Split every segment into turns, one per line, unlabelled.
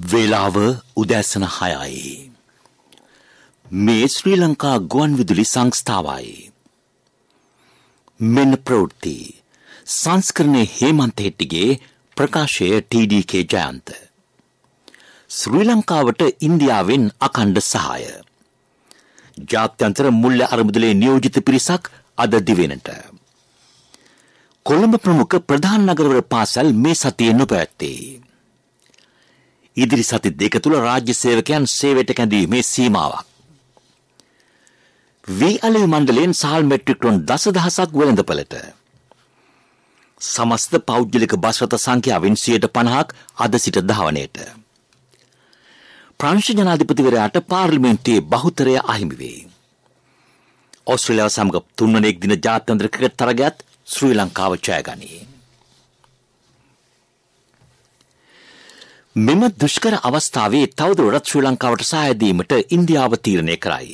වේලාව උදෑසන 6යි. මේ ශ්‍රී ලංකා ගුවන්විදුලි සංස්ථාවයි. මෙන්න ප්‍රවෘත්ති සංස්කරණයේ හේමන්ත හෙට්ටිගේ ප්‍රකාශය ටීඩී.කේ ජයන්ත. ශ්‍රී ලංකාවට ඉන්දියාවෙන් අඛණ්ඩ සහාය. ජාත්‍යන්තර මුල්‍ය අරමුදලේ නියෝජිත පිරිසක් අද දිවෙනට. කොළඹ ප්‍රමුඛ ප්‍රධාන නගරවල පාසල් මේ සතියේ නොපැවැත්තේ. ඉදිරි සති දෙක තුල රාජ්‍ය සේවකයන් සේවයට කැඳවීමේ සීමාවක්. වී-අලෙවි මණ්ඩලයෙන් සහල් මෙට්‍රික් ටොන් දසදහසක් වෙළඳපළට. සමස්ත පෞද්ගලික බස් රථ සංඛ්‍යාවෙන් 50%ක් අද සිට ධාවනයට. ප්‍රංශ ජනාධිපතිවරයාට පාර්ලිමේන්තුවේ බහුතරය අහිමි වේ. ඕස්ට්‍රේලියාව සමග තුන්වන එක්දින ජාත්‍යන්තර ක්‍රිකට් තරගයත් ශ්‍රී ලංකාව ජයගනී. මෙම දුෂ්කර අවස්ථාවේ තවදුරටත් ශ්‍රී ලංකාවට සහාය දීමට ඉන්දියාව තීරණය කරයි.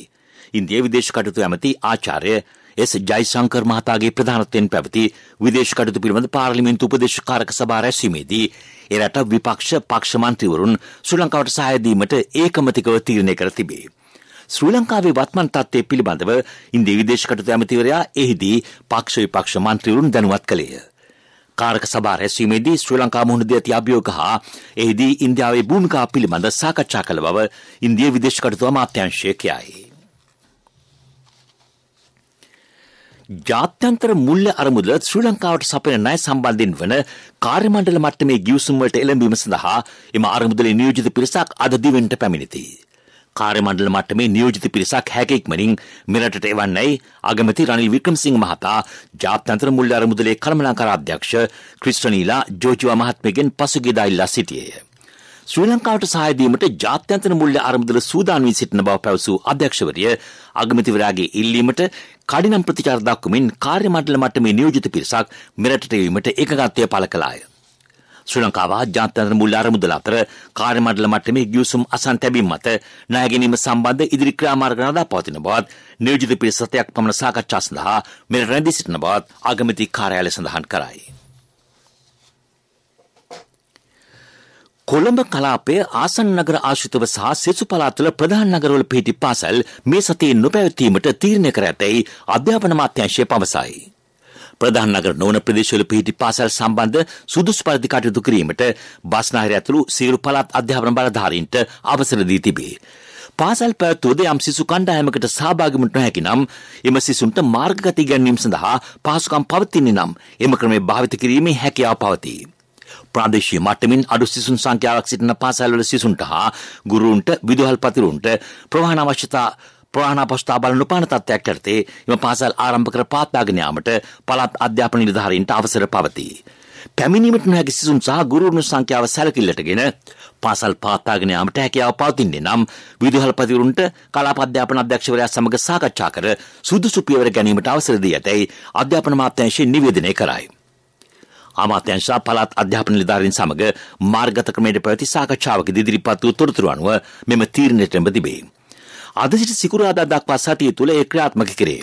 ඉන්දියා විදේශ කටයුතු ඇමති ආචාර්ය එස් ජයශංකර් මහතාගේ ප්‍රධානත්වයෙන් පැවති විදේශ කටයුතු පිළිබඳ පාර්ලිමේන්තු උපදේශකාරක සභා රැස්වීමේදී එරට විපක්ෂ පක්ෂ මන්ත්‍රීවරුන් ශ්‍රී ලංකාවට සහාය දීමට ඒකමතිකව තීරණය කර තිබේ. ශ්‍රී ලංකාවේ වත්මන් තත්ත්වය පිළිබඳව ඉන්දියා විදේශ කටයුතු ඇමතිවරයා එහිදී පක්ෂ විපක්ෂ මන්ත්‍රීවරුන් දැනුවත් කළේය. කාරක සභා රැස්වීමේදී ශ්‍රී ලංකා මුහුණ දී ඇති අභියෝග හා එහිදී ඉන්දියාවේ භූමිකාව පිළිබඳ සාකච්ඡා කළ බව ඉන්දියා විදේශ කටයුතු අමාත්‍යාංශය කියයි. ජාත්‍යන්තර මුල්‍ය අරමුදල ශ්‍රී ලංකාවට සපයන ණය සම්බන්ධයෙන් වන කාර්ය මණ්ඩල මට්ටමේ ගිවිසුම් වලට එළඹීම සඳහා එම අරමුදලේ නියෝජිත පිරිසක් අද දිවෙන්ට පැමිණිති. කාර්ය මණ්ඩල මට්ටමේ නියෝජිත පිරිසක් හැකෙක්මනින් මෙරටට එවන්නයි අගමැති රනිල් වික්‍රමසිංහ මහතා ජාත්‍යන්තර මුල්‍ය අරමුදලේ කළමනාකාර අධ්‍යක්ෂ ක්‍රිස්ටනීලා ජෝජිවා මහත්මියගෙන් පසුගියදා ඉල්ලා සිටියේය. ශ්‍රී ලංකාවට සහාය දීමට ජාත්‍යන්තර මුල්‍ය අරමුදල සූදානම් වී සිටින බව පැවසූ අධ්‍යක්ෂවරිය අගමැතිවරයාගේ ඉල්ලීමට කඩිනම් ප්‍රතිචාර දක්වමින් කාර්ය මණ්ඩල මට්ටමේ නියෝජිත පිරිසක් මෙරටට එවීමට ඒකගත්වය පළ කළාය. ශ්‍රී ලංකාව ජාත්‍යන්තර මුල්‍ය අරමුදල අතර කාර්ය මණ්ඩල මට්ටමේ ගිවිසුම් අසන් තැබීම මත ණය ගැනීම සම්බන්ධ ඉදිරි ක්‍රියාමාර්ග නදා පවතින බවත් නියෝජිත පිරිස සතයක් පමණ සාකච්ඡා සඳහා මෙරට රැඳී සිටින බවත් අගමැති කාර්යාලය සඳහන් කරයි. කොළඹ කලාපයේ ආසන්න නගර ආශ්‍රිතව සහ සෙසු පළාත්වල ප්‍රධාන නගරවල පිහිටි පාසල් මේ සතියේ නොපැවැත්වීමට තීරණය කර ඇතැයි අධ්‍යාපන අමාත්‍යාංශය පවසයි. ප්‍රධාන නගර නොවන ප්‍රදේශවල පිහිටි පාසල් සම්බන්ධ සුදුසු පරිදි කටයුතු කිරීමට බස්නාහිර ඇතුළු සියලු පළාත් අධ්‍යාපන බලධාරීන්ට අවසර දී තිබේ. පාසල් පැවැත්වුවද යම් සිසු කණ්ඩායමකට සහභාගී වන්නට නොහැකි නම් එම සිසුන්ට මාර්ගගත ඉගැන්වීම සඳහා පහසුකම් පවතින්නේ නම් එම ක්‍රමය භාවිත කිරීමේ හැකියාව පවතී. ප්‍රාදේශීය මට්ටමින් අඩු සිසුන් සංඛ්‍යාවක් සිටින පාසල්වල සිසුන්ට හා ගුරුවරුන්ට විදුහල්පතිවරුන්ට ප්‍රවාහන අවශ්‍යතා බල නොපාන තත්ත්වයක් යටතේ එම පාසල් ආරම්භ කර පවත්වාගෙන යාමට පළාත් අධ්‍යාපන නිලධාරීන්ට අවසර පවතී. පැමිණීමට නොහැකි සිසුන් සහ ගුරුවරුන් සංඛ්‍යාව සැලකිල්ලටගෙන පාසල් පවත්වාගෙන යාමට හැකියාව පවතින්නේ නම් විදුහල්පතිවරුන්ට කලාප අධ්‍යාපන අධ්‍යක්ෂවරයා සමග සාකච්ඡා කර සුදුසු පියවර ගැනීමට අවසර දී ඇතැයි අධ්‍යාපන අමාත්‍යාංශය නිවේදනය කරයි. අමාත්‍යාංශ පළාත් අධ්‍යාපන නිලධාරීන් සමග මාර්ගගත ක්‍රමයට පැවති සාකච්ඡාවකදී ඉදිරිපත් වූ තොරතුරු අනුව මෙම තීරණයට එළඹ තිබේ. අද සිට සිකුරාදා දක්වා සතිය තුළ ඒ ක්‍රියාත්මක කෙරේ.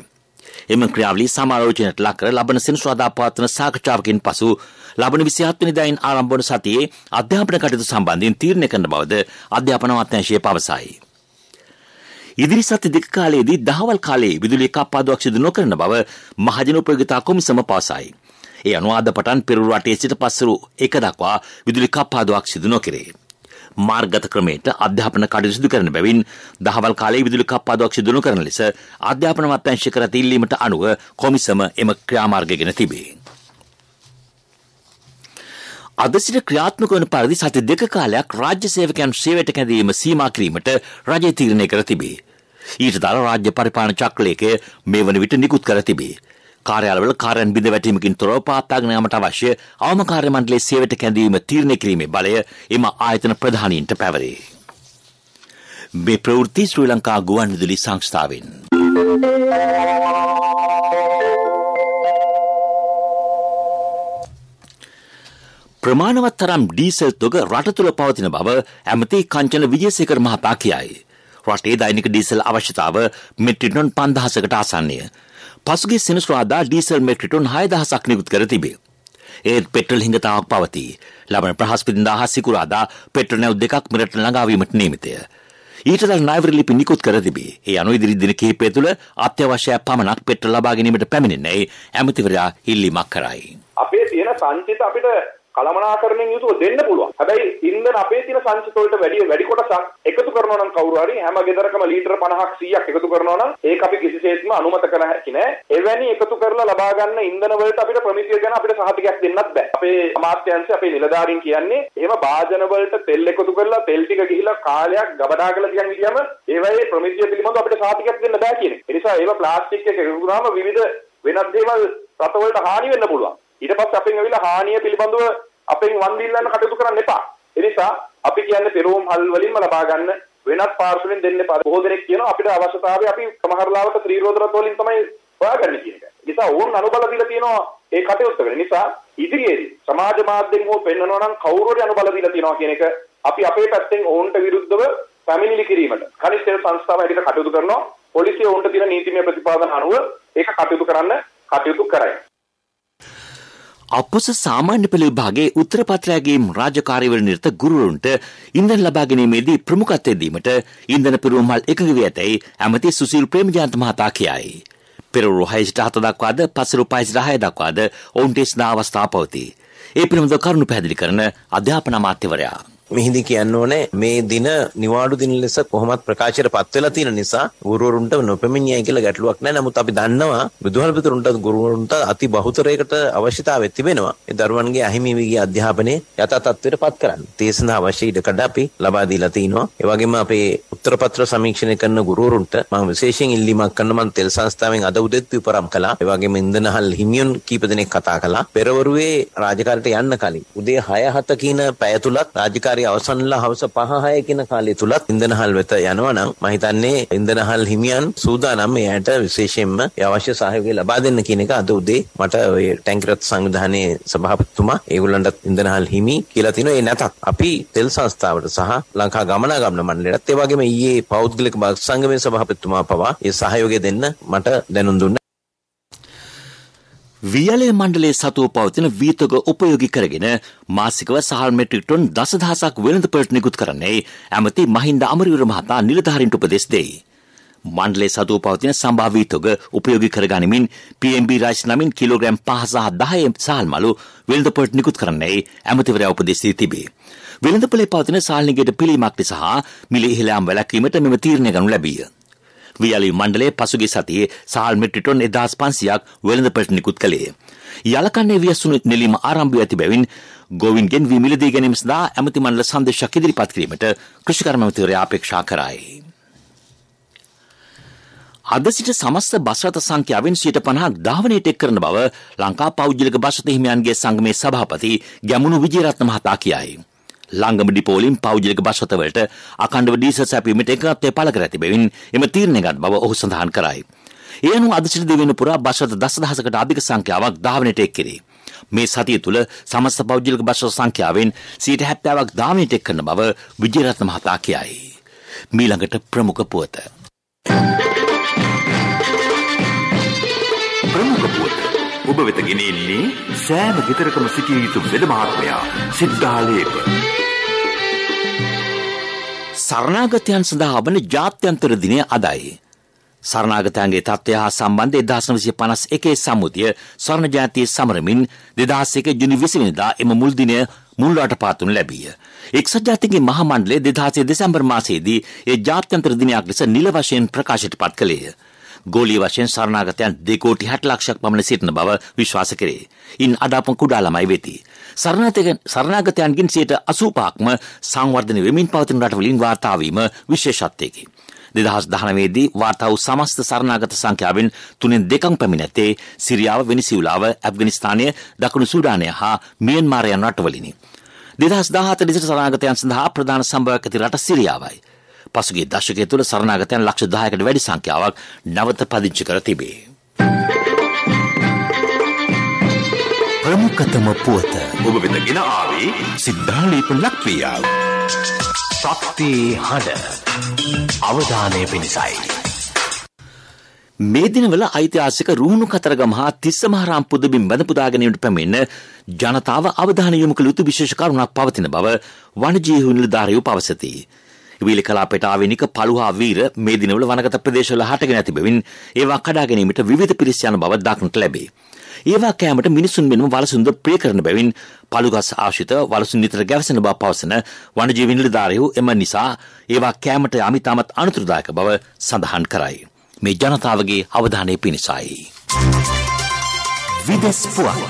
එම ක්‍රියාවලිය සමාලෝචනයට ලක් කර ලබන සෙනසුරාදා පවත්වන සාකච්ඡාවකින් පසු ලබන 27 වෙනිදායින් ආරම්භ වන සතියේ අධ්‍යාපන කටයුතු සම්බන්ධයෙන් තීරණය කරන බවද අධ්‍යාපන අමාත්‍යාංශය පවසයි. ඉදිරි සති දෙක කාලයේදී දහවල් කාලයේ විදුලිය කප්පාදුවක් සිදු නොකරන බව මහජන උපයෝගිතා කොමිසම පවසයි. ඒ අනුව අද පටන් පෙරවරු 8 සිට පස්වරු 1 දක්වා විදුලි කප්පාදුවක් සිදු නොකෙරේ. මාර්ගගත ක්‍රමයට අධ්‍යාපන කටයුතු සිදු කරන බැවින් දහවල් කාලයේ විදුලි කප්පාදුවක් සිදු නොකරන ලෙස අධ්‍යාපන අමාත්‍යාංශය කර ඇති ඉල්ලීමට අනුව කොමිසම එම ක්‍රියාමාර්ගය ගෙන තිබේ. අද සිට ක්‍රියාත්මක වන පරිදි සති දෙක කාලයක් රාජ්‍ය සේවකයන් සේවයට කැඳවීම සීමා කිරීමට රජය තීරණය කර තිබේ. ඊට දාලා රාජ්‍ය පරිපාලන චක්‍රලේඛය මේ වන විට නිකුත් කර තිබේ. කාර්යාලවල කාර්යයන් බිඳ වැටීමකින් තොරව පවත්වාගෙන යාමට අවශ්‍ය අවම කාර්ය මණ්ඩලයේ සේවයට කැඳවීම තීරණය කිරීමේ බලය එම ආයතන ප්‍රධානීන්ට පැවරේ. මේ ප්‍රවෘත්ති ශ්‍රී ලංකා ගුවන්විදුලි සංස්ථාවෙන්. ප්‍රමාණවත් තරම් ඩීසල් තොග රට තුළ පවතින බව ඇමති කංචන විජේසේකර මහතා කියයි. රටේ දෛනික ඩීසල් අවශ්‍යතාව මෙට්‍රික් ටන් 5000කට ආසන්නය. පසුගිය සෙනසුරාදා ඩීසල් මෙට්‍රික් ටන් 6000ක් නිකුත් කර තිබේ. ඒත් පෙට්‍රල් හිඟතාවක් පවතී. ලබන බ්‍රහස්පතින්දා සිකුරාදා පෙට්‍රල් නැව් 2ක් මිලට ළඟා වීමට නියමිතය. ඊටතර නායවර ලිපි නිකුත් කර තිබේ. ඒ අනුව ඉදිරි දින කිහිපය තුළ අත්‍යවශ්‍ය පමණක් පෙට්‍රල් ලබා ගැනීමට පැමිණෙන්නේ ඇමතිවරයා ඉල්ලීමක් කරයි.
අපේ තියෙන සංචිත අපිට කළමනාකරණයෙන් යුතුව දෙන්න පුළුවන්. හැබැයි ඉන්ධන අපේ තියෙන සංචිත වලට වැඩි කොටසක් එකතු කරනවා නම් කවුරු හරි හැම ගෙදරකම ලීටර 50ක් 100ක් එකතු කරනවා නම් ඒක අපි කිසිසේත්ම අනුමත කර හැකි නෑ. එවැනි එකතු කරලා ලබා ගන්න ඉන්ධන වලට අපිට ප්‍රමිතිය ගැන අපිට සහතිකයක් දෙන්නත් බෑ. අපේ අමාත්‍යාංශය අපේ නිලධාරීන් කියන්නේ එහෙම භාජන වලට තෙල් එකතු කරලා තෙල් ටික ගිහිලා කාලයක් ගබඩා කරලා තියන විදිහම ඒවයේ ප්‍රමිතිය පිළිබඳව අපිට සහතිකයක් දෙන්න බෑ කියන්නේ. ඒ නිසා ඒව ප්ලාස්ටික් එක එකතු කරාම විවිධ වෙනත් දේවල් රට වලට හානි වෙන්න පුළුවන්. ඊට පස්සේ අපෙන් ඇවිල්ලා හානිය පිළිබඳව අපෙන් වන්දිල්ලන්න කටයුතු කරන්න එපා. ඒ නිසා අපි කියන්නේ පෙරෝම් හල් වලින්ම ලබා ගන්න වෙනත් පාර්ශවයෙන් දෙන්න එපා. බොහෝ දෙනෙක් කියනවා අපිට අවශ්‍යතාවය අපි සමහරලාවට ත්‍රිරෝද රථ වලින් තමයි හොයාගන්නේ කියන එක. ඒ නිසා ඕන් අනුබල දීලා තියෙනවා ඒ කටයුත්ත වෙන නිසා ඉදිරියේදී සමාජ මාධ්‍යෙන් හෝ පෙන්වනවා නම් කවුරු හරි අනුබල දීලා තියෙනවා කියන එක අපි අපේ පැත්තෙන් ඕන්ට විරුද්ධව පැමිණිලි කිරීමට කනිෂ්ඨ සංස්ථාව හැටියට කටයුතු කරනවා. පොලිසිය ඕන්ට තියෙන නීතිමය ප්‍රතිපාදන අනුව ඒක කටයුතු කරන්න කටයුතු කරයි.
අපොස සාමාන්‍ය පෙළ විභාගයේ උත්තර පත්‍රයගේ රාජකාරීවල නිරත ගුරුවරුන්ට ඉන්ධන ලබා ගැනීමේදී ප්‍රමුඛත්වය දීමට ඉන්ධන පිරුවම්හල් එකඟ වී ඇතැයි ඇමති සුසිල් ප්‍රේමජයන්ත මහතා කියයි. පෙරවරු 6:07 දක්වාද පස්වරු 5:10 දක්වාද ඔවුන්ට ස්දා අවස්ථා පවතී. ඒ පිළිබඳව කරුණු පැහැදිලි කරන අධ්‍යාපන අමාත්‍යවරයා
මෙහිදී කියන්න ඕනේ මේ දින නිවාඩු දින ලෙස කොහොමත් ප්‍රකාශයට පත් වෙලා තියෙන නිසා ගුරුවරුන්ට නොපෙමිණියයි කියලා ගැටලුවක් නැහැ. නමුත් අපි දන්නවා බුදුහල්පතිරුන්ට ගුරුවරුන්ට අති බහුතරයකට අවශ්‍යතාවය තිබෙනවා. ඒ දරුවන්ගේ අහිමි වී ගිය අධ්‍යාපනය යථා තත්ත්වයට පත් කරන්න. ඒ සඳහා අවශ්‍ය ඉඩකඩ අපි ලබා දීලා තිනවා. ඒ වගේම අපේ උත්තර පත්‍ර සමීක්ෂණය කරන ගුරුවරුන්ට මම විශේෂයෙන් ඉල්ලීමක් කරන මම තෙල් සංස්ථාවෙන් අද උදෙත් විපරම් කළා. ඒ වගේම ඉන්ධනහල් හිමියන් කීප දෙනෙක් කතා කළා. පෙරවරුවේ රාජකාරියට යන්න කලින් උදේ 6:07 කියන පැය තුලත් රාජකාරිය අවසන්ලා හවස 5-6 කියන කාලය තුලත් ඉන්ධනහල් වෙත යනවා නම් මම හිතන්නේ ඉන්ධනහල් හිමියන් සූදානම් එයාට විශේෂයෙන්ම අවශ්‍ය සහයෝගය ලබා දෙන්න කියන එක අද උදේ මට ඔය ටැංකරත් සංවිධානයේ සභාපතිතුමා ඒගොල්ලන්ට ඉන්ධනහල් හිමි කියලා තිනවා. ඒ නැතත් අපි තෙල් සංස්ථාවට සහ ලංකා ගමනාගමන මණ්ඩලයටත් ඒ වගේම ඊයේ පෞද්ගලික බස් සංගමයේ සභාපතිතුමා පවා ඒ සහයෝගය දෙන්න මට දැනුම් දුන්නා.
වියලේ මණ්ඩලයේ සතුව පවතින වීතක උපයෝගී කරගෙන මාසිකව සහල් මෙට්‍රික් ටොන් 10,000ක් වෙළඳපොළට නිකුත් කරන්නේ ඇමති මහින්ද අමරවීර මහතා නිලධාරීන්ට උපදෙස් දෙයි. මණ්ඩලයේ සතුව පවතින සම්භාව්‍ය වීතක උපයෝගී කරගනිමින් PMB රයිස් නමින් කිලෝග්‍රෑම් 5 සහ 10 සහල් මලු වෙළඳපොළට නිකුත් කරන්නේ ඇමතිවරයා උපදෙස් දී තිබේ. වෙළඳපොළේ පවතින සහල් නිගයට පිළීමක් සහ මිල ඉහළ යාම වැළැක්වීමට මෙම තීරණය ගනු ලැබිය. වියලි මණ්ඩලයේ පසුගිය සතියේ සහල් මෙට්‍රික් ටොන් 1500ක් වෙළඳපොළට නිකුත් කළේ. යලකන්නේ වියසුණු නෙලීම ආරම්භ වී ඇති බැවින් ගෝවින්ගෙන් වී මිලදී ගැනීම සඳහා ඇමති මණ්ඩල සංදේශයක් ඉදිරිපත් කිරීමට කෘෂිකර්ම ඇමතිවරයා අපේක්ෂා කරයි. අද සිට සමස්ත බස් රථ සංඛ්‍යාවෙන් 50% ධාවනයට එක් කරන බව ලංකා පෞද්ගලික බස් රථ හිමියන්ගේ සංගමේ සභාපති ගැමුණු විජේරත්න මහතා කියයි. ලාංගම ඩිපෝලින් පෞද්ගලික බස් රථවලට අඛණ්ඩව ඩීසල් සැපීමට එකඟත්වය පළ කර ඇති බැවින් එම තීරණයගත් බව ඔහු සඳහන් කරයි. ඒ අනුව අද සිට දෙවැනි පුරා බස් රථ 10,000කට අධික සංඛ්‍යාවක් ධාවනයට එක් කෙරේ. මේ සතිය තුළ සමස්ත පෞද්ගලික බස් රථ සංඛ්‍යාවෙන් 70%ක් ධාවනයට එක් කරන බව විජේරත්න මහතා කියයි. මීළඟට ප්‍රමුඛ පුවත. ප්‍රමුඛ පුවත ඔබ වෙත ගෙනෙන්නේ සෑම ගෙදරකම සිටිය යුතු වෙද මහත්මයා සිද්ධාලේප. සරණාගතයන් සඳහා වන ජාත්‍යන්තර දිනය අදයි. සරණාගතයන්ගේ තත්ත්වය හා සම්බන්ධ 1951 සම්මුතිය ස්වර්ණ ජයන්තිය සමරමින් 2001 ජුනි 20 වෙනිදා එම මුල් දිනය මුල්වට පාතුණු ලැබිය. එක්සත් ජාතීන්ගේ මහා මණ්ඩලය 2006 දෙසැම්බර් මාසයේදී ඒ ජාත්‍යන්තර දිනයක් ලෙස නිල වශයෙන් ප්‍රකාශයට පත් කළේය. ගෝලීය වශයෙන් සරණාගතයන් 2 කෝටි 60 ලක්ෂයක් පමණ සිටින බව විශ්වාස කරේ. ඉන් අඩාපන් කුඩා ළමයි වෙති. සරණාගතයන්ගෙන් 85%ක්ම සංවර්ධනය වෙමින් පවතින රටවලින් වාර්තා වීම විශේෂත්වයකි. 2019 දී වාර්තා වූ සමස්ත සරණාගත සංඛ්‍යාවෙන් 3/2ක් පැමිණ ඇත්තේ සිරියාව, වෙනිසියුලාව, ඇෆ්ගනිස්තානය, දකුණු සූඩානය හා මියන්මාර් යන රටවලිනි. 2017 දිසට සරණාගතයන් සඳහා ප්‍රධාන සම්භාවයක් ඇති රට සිරියාවයි. පසුගිය දශකය තුළ සරණාගතයන් ලක්ෂ 10කට වැඩි සංඛ්‍යාවක් නැවත පදිංචි කර තිබේ. ප්‍රමුඛතම පුවත ඔබ වෙත ගෙන ආවේ සිද්ධාලේප ලක්පියාව. ශක්ති හඬ අවධානය පිණිසයි. මේ දිනවල ඓතිහාසික රුහුණු කතරගම හා තිස්සමහාරාම පුදබිම් බඳ පුදා ගැනීමට පැමිණෙන ජනතාව අවධානය යොමු කළ යුතු විශේෂ කරුණක් පවතින බව වනජීවි නිලධාරීහු පවසති. විවිල කලාපයට ආවෙනික පළුහා වීර මේ දිනවල වනගත ප්‍රදේශවල හටගෙන ඇති බැවින් ඒවා කඩා ගැනීමට විවිධ පිරිස් යන බව දක්නට ලැබේ. ඒවා කෑමට මිනිසුන් මෙන්ම වලසුන්ද ප්‍රිය කරන බැවින් පළුගස් ආශ්‍රිත වලසුන් නිතර ගැවසෙන බව පවසන වනජීවි නිලධාරීහු එම නිසා ඒවා කෑමට අමිතාමත් අනුතුරුදායක බව සඳහන් කරයි. මේ ජනතාවගේ අවධානය පිණිසයි. විදෙස් පුවත්.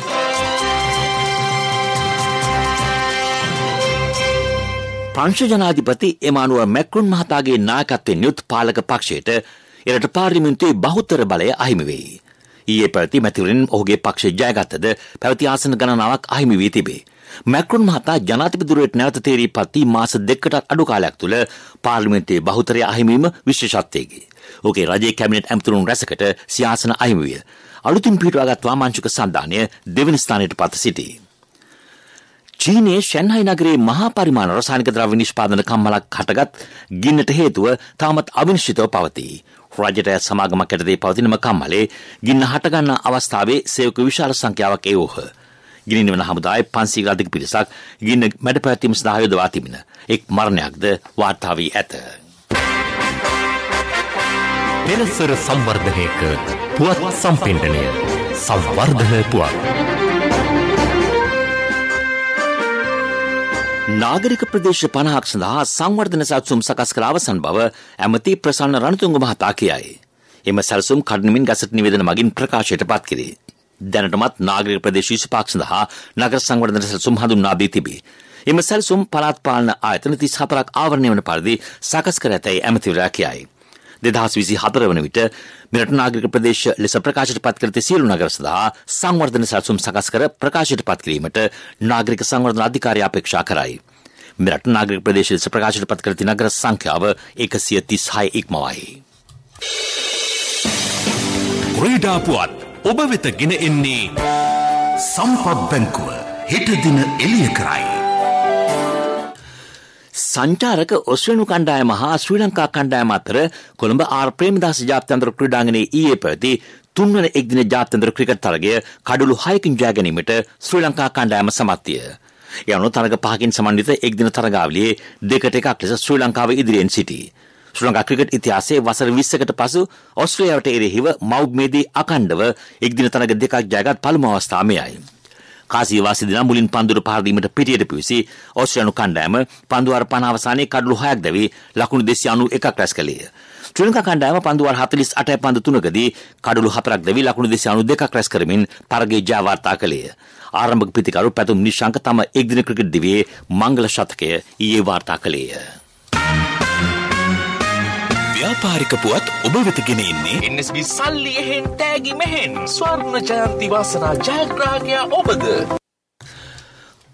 ප්‍රංශ ජනාධිපති එමානුවල් මැක්‍රොන් මහතාගේ නායකත්වයෙන් යුත් පාලක පක්ෂයට එරට පාර්ලිමේන්තුවේ බහුතර බලය අහිමි වෙයි. ඊයේ පැවති මැතිවරණයෙන් ඔහුගේ පක්ෂය ජයගත්තද පැවති ආසන ගණනාවක් අහිමි වී තිබේ. මැක්‍රොන් මහතා ජනාධිපතිවරයාට නැවත තේරීපත් වී මාස 2කටත් අඩු කාලයක් තුළ පාර්ලිමේන්තුවේ බහුතරය අහිමි වීම විශේෂත්වයකි. ඔහුගේ රජයේ කැබිනට් ඇමතුරුන් රැසකට සියාසන අහිමි විය. අලුතින් පිටුවාගත් වාමාංශික සන්ධානය දෙවන ස්ථානයට පත් සිටී. චීනයේ ෂැන්හයි නගරයේ මහා පරිමාණ රසායනික ද්‍රව්‍ය නිෂ්පාදන කම්මලක් හටගත් ගින්නට හේතුව තාමත් අවිනිශ්චිතව පවතී. රජයට සමාගමක් යටතේ පවතිනම කම්මලේ ගින්න හටගන්නා අවස්ථාවේ සේවක විශාල සංඛ්‍යාවක් ඒවෝහ. ගිනි නිවන හමුදායේ 500 අධික පිරිසක් ගින්න මැඩ පැවැත්වීම සඳහා යොදවා තිබෙන එක් මරණයක්ද වාර්තා වී ඇත.
පෙරසර සංවර්ධනයක පුවත් සම්පෙන්ඩනය සංවර්ධන පුවත්.
නාගරික ප්‍රදේශ 50ක් සඳහා සංවර්ධන සැලසුම් සකස් කර අවසන් බව ඇමති ප්‍රසන්න රණතුංග මහතා කියයි. එම සැලසුම් කඩිනමින් ගසට් නිවේදන මගින් ප්‍රකාශයට පත් කෙරේ. දැනටමත් නාගරික ප්‍රදේශ 25ක් සඳහා නගර සංවර්ධන සැලසුම් හඳුන්වා දී තිබේ. එම සැලසුම් පළාත් පාලන ආයතන 34ක් ආවරණය වන පරිදි සකස් කර ඇතැයි ඇමතිවරයා කියයි. 2024 වන විට මෙරට නාගරික ප්‍රදේශ ලෙස ප්‍රකාශයට පත් කර ඇති සියලු නගර සඳහා සංවර්ධන සැලසුම් සකස් කර ප්‍රකාශයට පත් කිරීමට නාගරික සංවර්ධන අධිකාරිය අපේක්ෂා කරයි. මෙරට නාගරික ප්‍රදේශ ලෙස ප්‍රකාශයට පත් කර ඇති නගර සංඛ්‍යාව 136 ඉක්මවයි.
ක්‍රීඩා පුවත් ඔබ වෙත ගෙන එන්නේ සම්පත් බැංකුව හෙට දින එළිය කරයි.
සංචාරක ඔස්ට්‍රේලියානු කණ්ඩායම හා ශ්‍රී ලංකා කණ්ඩායම අතර කොළඹ ආර් ප්‍රේමදාස ජාත්‍යන්තර ක්‍රීඩාංගණයේ ඊයේ පැවති තුන්වන එක්දින ජාත්‍යන්තර ක්‍රිකට් තරගය කඩලු 6කින් ජය ගැනීමට ශ්‍රී ලංකා කණ්ඩායම සමත් විය. ඒ අනුව තරග 5කින් සමන්විත එක්දින තරගාවලියේ 2-1 ලෙස ශ්‍රී ලංකාව ඉදිරියෙන් සිටී. ශ්‍රී ලංකා ක්‍රිකට් ඉතිහාසයේ වසර 20කට පසු ඔස්ට්‍රේලියාවට එරෙහිව මවුබ්මේදී අඛණ්ඩව එක්දින තරග 2ක් ජයගත් පළමු අවස්ථාව මෙයයි. කාසියවාසී දින මුලින් පන්දුර පහර දීමට පිටියට පිවිසි ඔස්ට්‍රේලියානු කණ්ඩායම පන්දුවාර 50 අවසානයේ කඩලු 6ක් දැවි ලකුණු 291ක් රැස් කළේය. ශ්‍රී ලංකා කණ්ඩායම පන්දුවාර 48 පන්දු 3කදී කඩලු 4ක් දැවි ලකුණු 292ක් රැස් කරමින් තරගයේ ජය වාර්තා කළේය. ආරම්භක පිතිකරු පැතුම් නිශාංක තම එක්දින ක්‍රිකට් දිවියේ මංගල ශතකය ඊයේ වාර්තා කළේය.
ව්‍යාපාරික පුවත් ඔබ වෙත ගෙන එන්නේ NSB සල්ලි එහෙන් තෑගි මෙහෙන් ස්වර්ණ ජයන්ති වාසනා ජයග්‍රාහකයා ඔබද.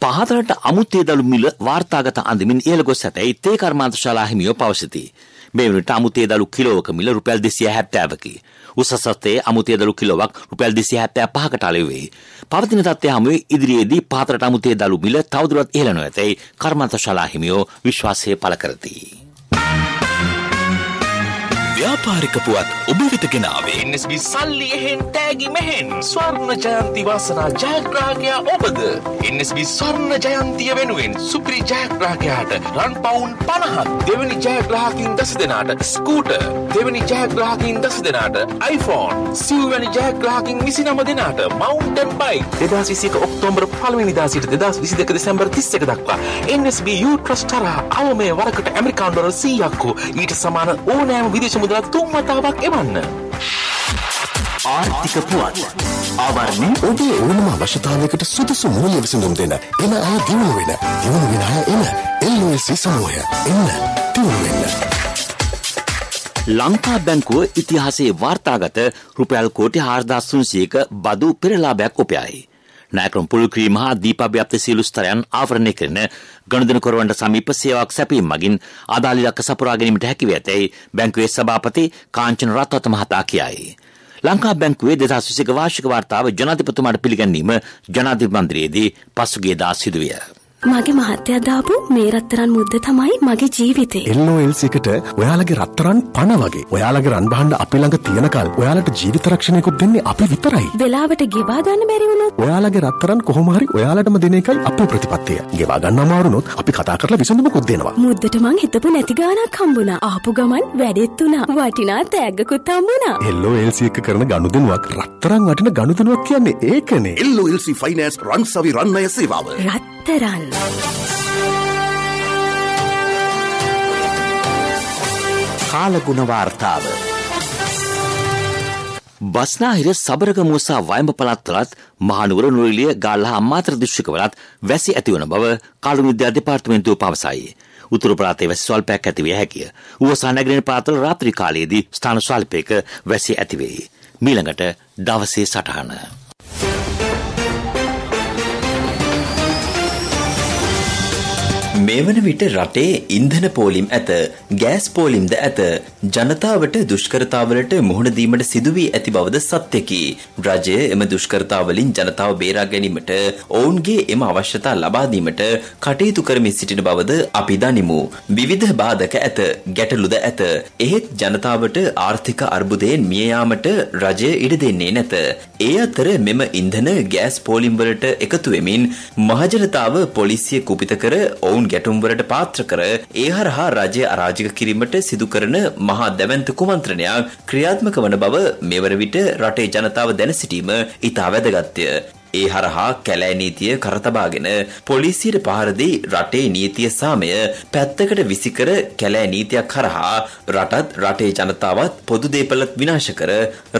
පහතරට අමුත්තේ දළු මිල වාර්තාගත අන්දමින් ඉහළ ගොස් ඇතැයි තේ කර්මාන්ත ශාලා හිමියෝ පවසති. මේ වනට අමුත්තේ දළු කිලෝවක මිල රුපියල් 270කි. උසසතේ අමුත්තේ දළු කිලෝවක් රුපියල් 275කට අලෙවි වේ. පවතින තත්ත්වය හමුවේ ඉදිරියේදී පහතරට අමුත්තේ දළු මිල තවදුරටත් ඉහළ නොඇතැයි කර්මාන්ත ශාලා හිමියෝ විශ්වාසය පළ කරති.
ව්‍යාපාරික පුවත් ඔබ වෙත ගෙනාවේ NSB සල්ලි එහෙන් තෑගි මෙහෙන් ස්වර්ණ ජයන්ති වාසනා ජයග්‍රාහකයා ඔබද. NSB ස්වර්ණ ජයන්තිය වෙනුවෙන් සුපිරි ජයග්‍රාහකයාට රන් පවුන් 50ක්, දෙවැනි ජයග්‍රාහකින් 10 දෙනාට ස්කූටර්, දෙවැනි ජයග්‍රාහකින් 10 දෙනාට iPhone, සිව්වැනි ජයග්‍රාහකින් 29 දෙනාට මවුන්ටන් බයික්. 2021 ඔක්තෝබර් 1 වෙනිදා සිට 2022 දෙසැම්බර් 31 දක්වා NSB U Trust තරහ අවමේ වරකට ඇමරිකානු ඩොලර් 100ක් ඊට සමාන ඕනෑම විදේශ මුදලක් 3 වතාවක් එවන්න.
ආර්ථික පුවත්
ආවරණය ඔබේ ඕනම අවශ්‍යතාවයකට සුදුසු මූල්‍ය විසඳුම් දෙන එන අය දිනු වෙන අය එන LOC සමූහය එන්න දිනු වෙන්න.
ලංකා බැංකුව ඉතිහාසයේ වාර්තාගත රුපියල් කෝටි 4,300ක බදු පෙරලාභයක් උපයයි. නායකම් පුල් ක්‍රීම හා දීපාව්‍යාප්ත සියලු ස්තරයන් ආවරණය කරන ගනුදෙනු කරවන්ට සමීප සේවාවක් සැපීම මගින් අදාළ ඉලක්ක සපුරා ගැනීමට හැකි වේ ඇතැයි බැංකුවේ සභාපති කාංචන රත්වත මහතා කියයි. ලංකා බැංකුවේ 2021 වාර්ෂික වාර්තාව ජනාධිපතිතුමාට පිළිගැන්වීම ජනාධිපති මණ්ඩලයේදී පසුගියදා සිදුවිය.
මගේ මහත්තයා දාපු මේ රත්තරන් මුද්ද තමයි මගේ ජීවිතේ.
LOLC එකට ඔයාලගේ රත්තරන් පණ වගේ. ඔයාලගේ රන් භාණ්ඩ අපි ළඟ තියනකල් ඔයාලට ජීවිත රක්ෂණයකුත් දෙන්නේ අපි විතරයි.
වෙලාවට ගෙවා ගන්න බැරි වුණොත්
ඔයාලගේ රත්තරන් කොහොම හරි ඔයාලටම දෙන එකයි අපේ ප්‍රතිපත්තිය. ගෙවා ගන්න අමාරු වුණොත් අපි කතා කරලා විසඳුමකුත් දෙනවා.
මුද්දට මං හිතපු නැති ගාණක් හම්බුණා. ආපු ගමන් වැඩෙත් උනා. වටිනා තෑග්ගකුත් හම්බුණා.
LOLC එක කරන ගනුදෙනුවක් රත්තරන් වටින ගනුදෙනුවක් කියන්නේ ඒකනේ.
LOLC ෆයිනෑන්ස් රන්සවි රන්නය සේවාව.
රත්තරන්
කාලගුණ වාර්තාව. බස්නාහිර සබරගමුව සහ වයඹ පළාත්වලත් මහනුවර නුවරඑළිය ගාල්ල අම්මාතර දිස්ත්‍රික්කවලත් වැසි ඇතිවන බව කාලුණු විද්‍යා දෙපාර්තමේන්තුව පවසයි. උතුරු පළාතේ වැසි ස්වල්පයක් ඇති විය හැකිය. ඌව සහ නැගෙනහිර පළාත්වල රාත්‍රී කාලයේදී ස්ථාන ස්වල්පයක වැසි ඇති වේ. මීළඟට දවසේ සටහන.
මේ වන විට රටේ ඉන්ධන පෝලිම් ඇත, ගෑස් පෝලිම්ද ඇත. ජනතාවට දුෂ්කරතාවලට මුහුණ දීමට සිදු වී ඇති බවද සත්‍යකි. රජය එම දුෂ්කරතාවලින් ජනතාව බේරා ගැනීමට ඔවුන්ගේ එම අවශ්‍යතා ලබා දීමට කටයුතු කරමින් සිටින බවද අපි දනිමු. විවිධ බාධක ඇත, ගැටලුද ඇත. එහෙත් ජනතාවට ආර්ථික අර්බුදයෙන් මිය යාමට රජය ඉඩ දෙන්නේ නැත. ඒ අතර මෙම ඉන්ධන ගෑස් පෝලිම් වලට එකතු වෙමින් මහජනතාව පොලිසිය කුපිත කර ඔවුන් ගැටුම් වලට පාත්‍ර කර ඒ හරහා රජය අරාජික කිරීමට සිදු කරන මහා දැවැන්ත කුමන්ත්‍රණයක් ක්‍රියාත්මක වන බව මෙවර විට රටේ ජනතාව දැන සිටීම ඉතා වැදගත්ය. ඒ හරහා කැලෑ නීතිය කරතබාගෙන පොලිසියට පහර දී රටේ නීතිය සාමය පැත්තකට විසිකර කැලෑ නීතියක් හරහා රටත් රටේ ජනතාවත් පොදු දේපලත් විනාශ කර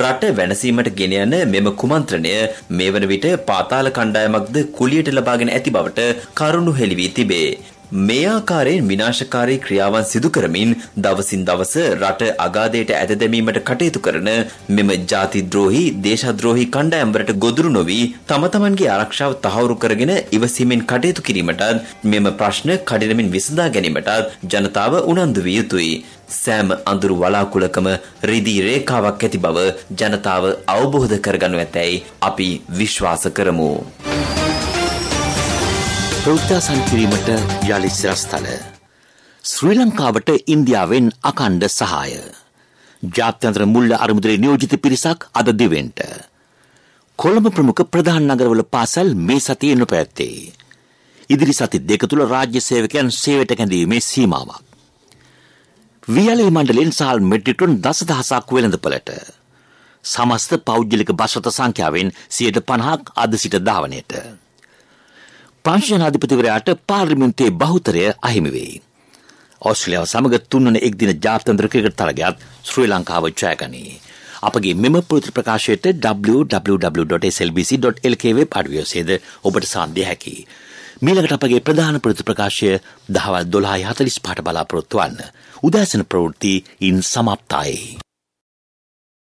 රට වෙනසීමට ගෙන යන මෙම කුමන්ත්‍රණය මේ වන විට පාතාල කණ්ඩායමක්ද කුලියට ලබාගෙන ඇති බවට කරුණු හෙළි වී තිබේ. මේ ආකාරයෙන් විනාශකාරී ක්‍රියාවන් සිදු කරමින් දවසින් දවස රට අගාධයට ඇද දැමීමට කටයුතු කරන මෙම ජාතිද්‍රෝහී දේශද්‍රෝහී කණ්ඩායම් වලට ගොදුරු නොවි තම තමන්ගේ ආරක්ෂාව තහවුරු කරගෙන ඉවසීමෙන් කටයුතු කිරීමටත් මෙම ප්‍රශ්න කඩිනමින් විසඳා ගැනීමටත් ජනතාව උනන්දු විය යුතුයි. සෑම අඳුරු වලාකුළකම රිදී රේඛාවක් ඇති බව ජනතාව අවබෝධ කරගනු ඇතැයි අපි විශ්වාස කරමු.
ප්‍රවෘත්තිසන් කිරීමට යලි සිරස්තල. ශ්‍රී ලංකාවට ඉන්දියාවෙන් අකණ්ඩ සහාය. ජාත්‍යන්තර මුල්ල අරමුදලේ නියෝජිත පිරිසක් අද දිවෙන්ට. කොළඹ ප්‍රමුඛ ප්‍රධාන නගරවල පාසල් මේ සතියේ නොපැවැත්තේ. ඉදිරි සති දෙක තුල රාජ්‍ය සේවකයන් සේවයට කැඳවීමේ සීමාවක්. වියලේ මණ්ඩලයෙන් සහල් මෙට්‍රික් ටන් දසදහසක් වෙළඳපළට. සමස්ත පෞද්ගලික බස් රථ සංඛ්‍යාවෙන් 50% අද සිට ධාවනයට. ප්‍රංශ ජනාධිපතිවරයාට පාර්ලිමේන්තුවේ බහුතරය අහිමි වේ. ඕස්ට්‍රේලියාව සමග තුන්වන එක්දින ජාත්‍යන්තර ක්‍රිකට් තරගයත් ශ්‍රී ලංකාව ජයගනී. අපගේ මෙම පොත් ප්‍රකාශයට www.slbc.lk වෙබ් අඩවියේද ඔබට සාන්දිය හැකියි. මීළඟට අපගේ ප්‍රධාන පොත් ප්‍රකාශය දහවල් 12:45ට බලාපොරොත්තු වන්න. උදෑසන ප්‍රවෘත්ති ඉන් සමාප්තයි.